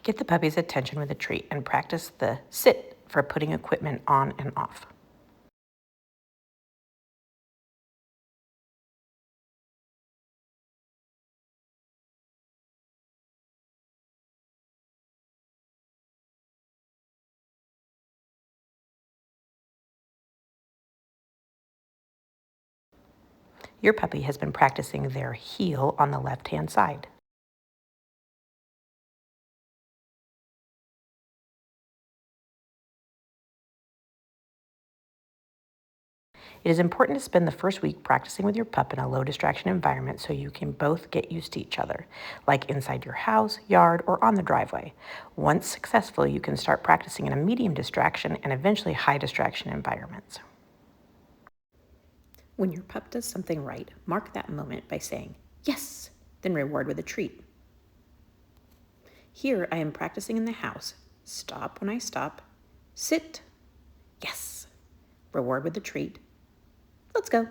Get the puppy's attention with a treat and practice the sit for putting equipment on and off. Your puppy has been practicing their heel on the left-hand side. It is important to spend the first week practicing with your pup in a low distraction environment so you can both get used to each other, like inside your house, yard, or on the driveway. Once successful, you can start practicing in a medium distraction and eventually high distraction environments. When your pup does something right, mark that moment by saying, "Yes," then reward with a treat. Here I am practicing in the house. Stop when I stop. Sit. Yes. Reward with a treat. Let's go.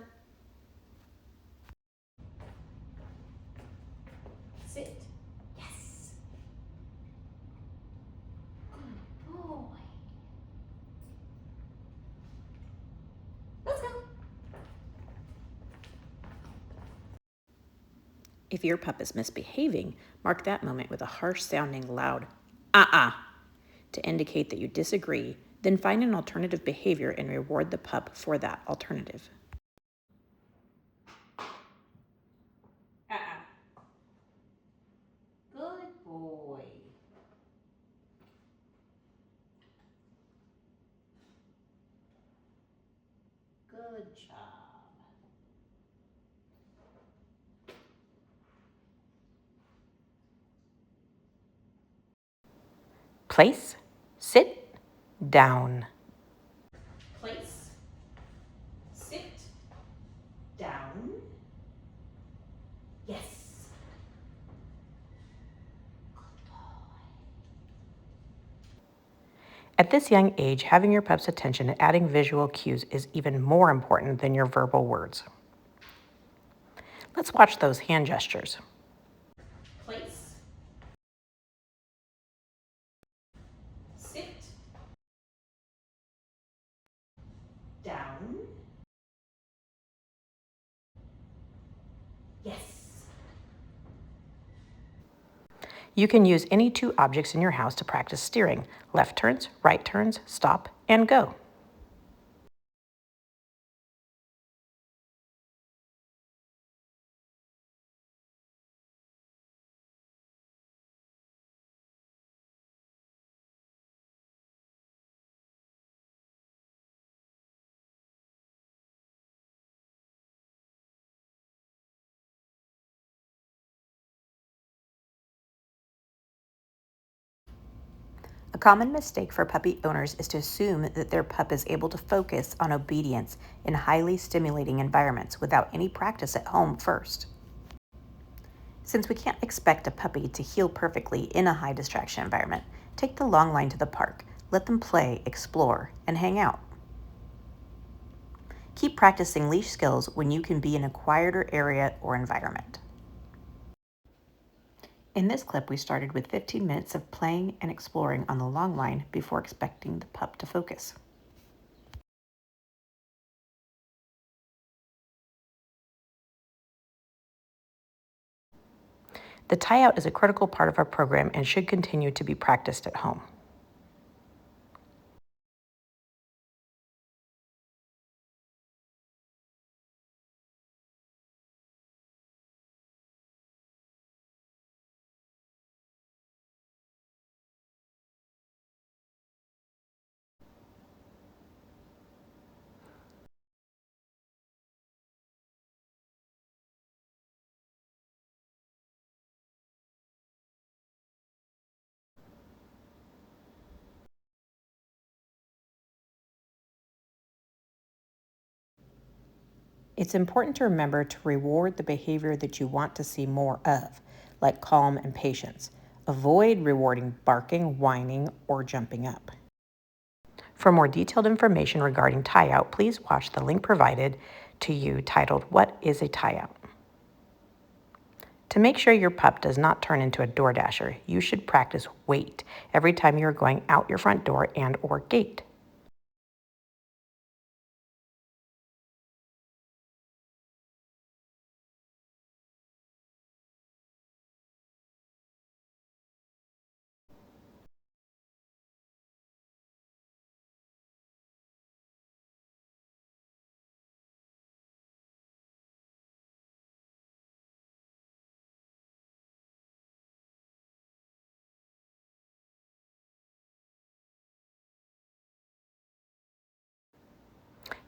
Sit. Yes. Good boy. Let's go. If your pup is misbehaving, mark that moment with a harsh sounding loud to indicate that you disagree, then find an alternative behavior and reward the pup for that alternative. Good boy. Good job. Place, sit, down. Place, sit, down. Yes. Good boy. At this young age, having your pup's attention and adding visual cues is even more important than your verbal words. Let's watch those hand gestures. Place, sit, down. Yes. You can use any two objects in your house to practice steering: left turns, right turns, stop, and go. A common mistake for puppy owners is to assume that their pup is able to focus on obedience in highly stimulating environments without any practice at home first. Since we can't expect a puppy to heel perfectly in a high distraction environment, take the long line to the park, let them play, explore, and hang out. Keep practicing leash skills when you can be in a quieter area or environment. In this clip, we started with 15 minutes of playing and exploring on the long line before expecting the pup to focus. The tie-out is a critical part of our program and should continue to be practiced at home. It's important to remember to reward the behavior that you want to see more of, like calm and patience. Avoid rewarding barking, whining, or jumping up. For more detailed information regarding tie-out, please watch the link provided to you titled, "What is a tie-out?" To make sure your pup does not turn into a door dasher, you should practice wait every time you are going out your front door and or gate.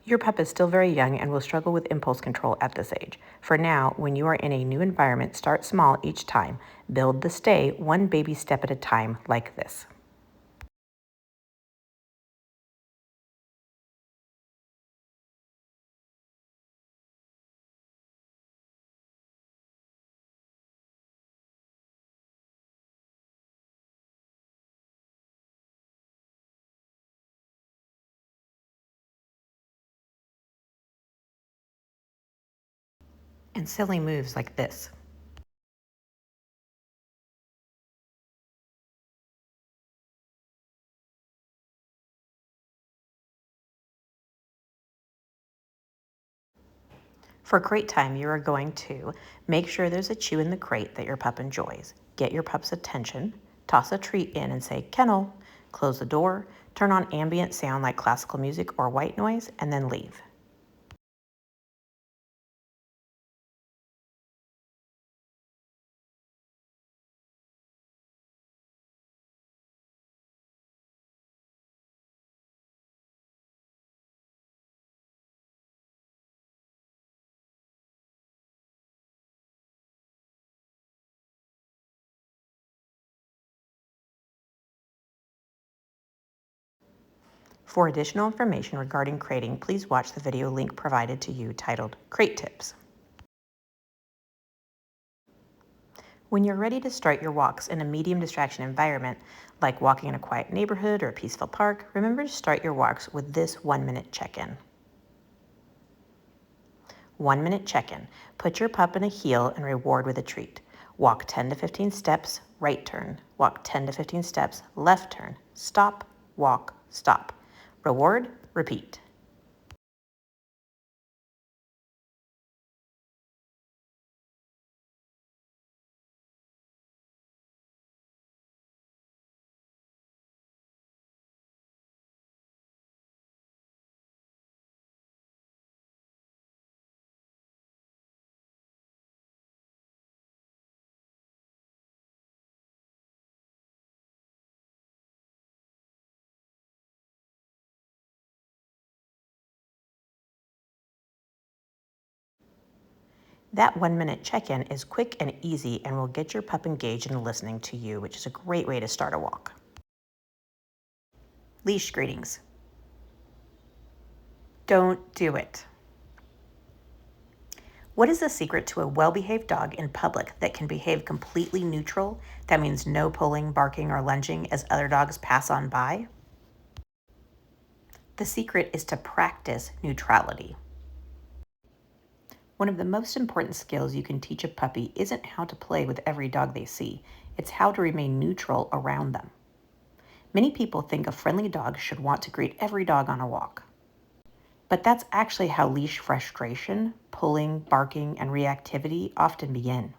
Your pup is still very young and will struggle with impulse control at this age. For now, when you are in a new environment, start small each time. Build the stay one baby step at a time, like this. And silly moves like this. For crate time, you are going to make sure there's a chew in the crate that your pup enjoys. Get your pup's attention, toss a treat in and say, kennel, close the door, turn on ambient sound like classical music or white noise, and then leave. For additional information regarding crating, please watch the video link provided to you titled Crate Tips. When you're ready to start your walks in a medium distraction environment, like walking in a quiet neighborhood or a peaceful park, remember to start your walks with this 1-minute check-in. 1-minute check-in. Put your pup in a heel and reward with a treat. Walk 10 to 15 steps, right turn. Walk 10 to 15 steps, left turn. Stop, walk, stop. Reward, repeat. That 1-minute check-in is quick and easy and will get your pup engaged in listening to you, which is a great way to start a walk. Leash greetings. Don't do it. What is the secret to a well-behaved dog in public that can behave completely neutral? That means no pulling, barking, or lunging as other dogs pass on by? The secret is to practice neutrality. One of the most important skills you can teach a puppy isn't how to play with every dog they see, it's how to remain neutral around them. Many people think a friendly dog should want to greet every dog on a walk. But that's actually how leash frustration, pulling, barking, and reactivity often begin.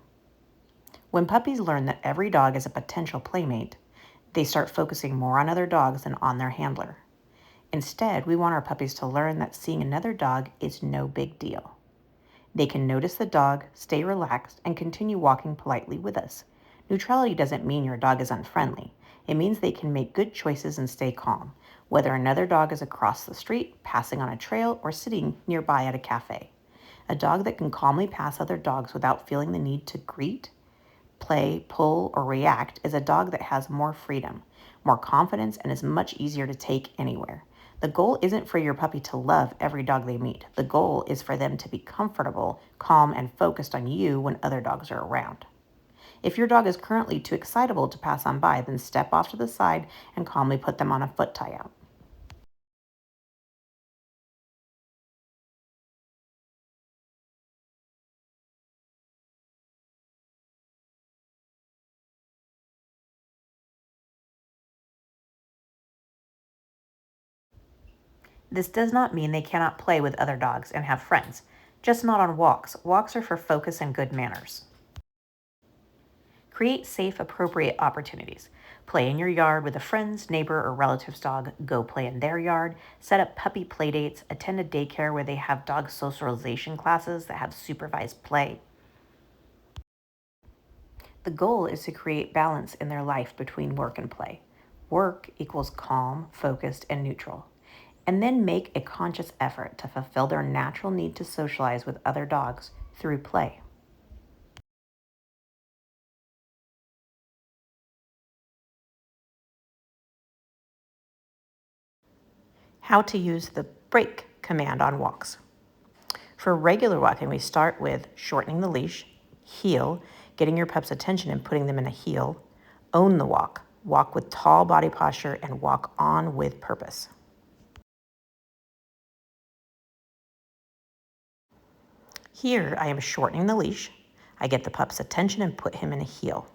When puppies learn that every dog is a potential playmate, they start focusing more on other dogs than on their handler. Instead, we want our puppies to learn that seeing another dog is no big deal. They can notice the dog, stay relaxed, and continue walking politely with us. Neutrality doesn't mean your dog is unfriendly. It means they can make good choices and stay calm, whether another dog is across the street, passing on a trail, or sitting nearby at a cafe. A dog that can calmly pass other dogs without feeling the need to greet, play, pull, or react is a dog that has more freedom, more confidence, and is much easier to take anywhere. The goal isn't for your puppy to love every dog they meet. The goal is for them to be comfortable, calm, and focused on you when other dogs are around. If your dog is currently too excitable to pass on by, then step off to the side and calmly put them on a foot tie out. This does not mean they cannot play with other dogs and have friends, just not on walks. Walks are for focus and good manners. Create safe, appropriate opportunities. Play in your yard with a friend's, neighbor, or relative's dog. Go play in their yard. Set up puppy play dates. Attend a daycare where they have dog socialization classes that have supervised play. The goal is to create balance in their life between work and play. Work equals calm, focused, and neutral. And then make a conscious effort to fulfill their natural need to socialize with other dogs through play. How to use the break command on walks. For regular walking, we start with shortening the leash, heel, getting your pup's attention and putting them in a heel, own the walk, walk with tall body posture, and walk on with purpose. Here, I am shortening the leash. I get the pup's attention and put him in a heel.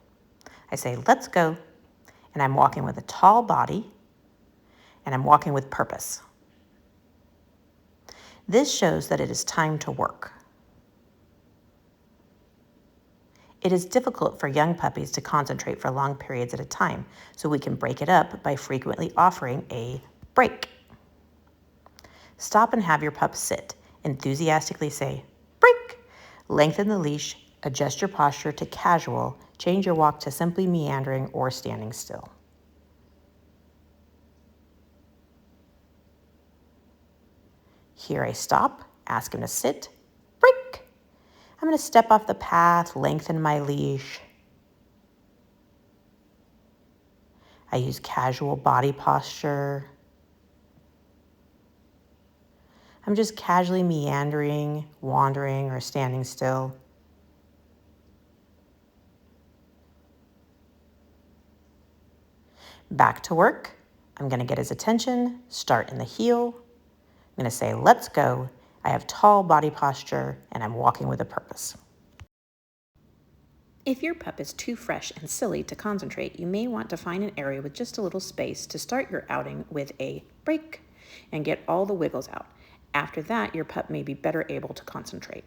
I say, let's go, and I'm walking with a tall body, and I'm walking with purpose. This shows that it is time to work. It is difficult for young puppies to concentrate for long periods at a time, so we can break it up by frequently offering a break. Stop and have your pup sit. Enthusiastically say, break. Lengthen the leash, adjust your posture to casual, change your walk to simply meandering or standing still. Here I stop, ask him to sit, break. I'm going to step off the path, lengthen my leash. I use casual body posture. I'm just casually meandering, wandering, or standing still. Back to work. I'm going to get his attention, start in the heel. I'm going to say, let's go. I have tall body posture, and I'm walking with a purpose. If your pup is too fresh and silly to concentrate, you may want to find an area with just a little space to start your outing with a break and get all the wiggles out. After that, your pup may be better able to concentrate.